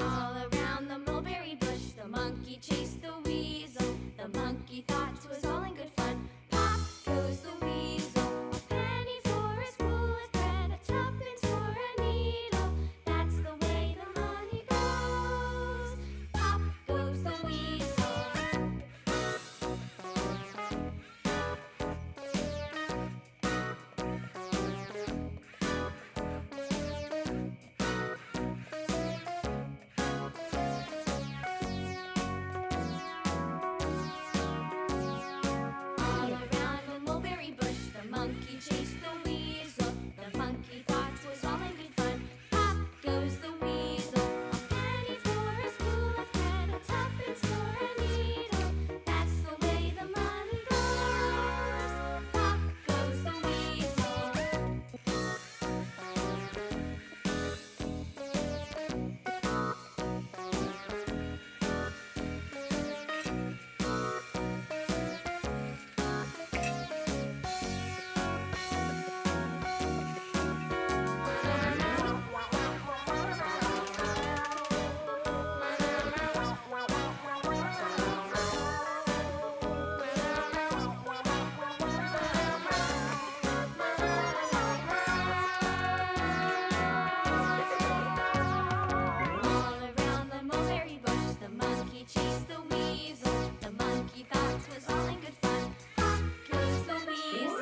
All around the mulberry bush, the monkey chased the weasel. The monkey thought 'twas all in good fun. Pop goes the weasel. A penny for a spool of thread, a tuppence for a needle. That's the way the money goes. Pop goes the weasel. All around the mulberry bush, the monkey chased the weasel. The monkey thought 'twas all in good fun. Pop goes the weasel. A penny for a spool of thread, a tuppence for a needle. That's the way the money goes. Pop goes the weasel. All around the mulberry bush, the monkey chased the weasel. The monkey thought 'twas all in good fun. Pop goes the weasel.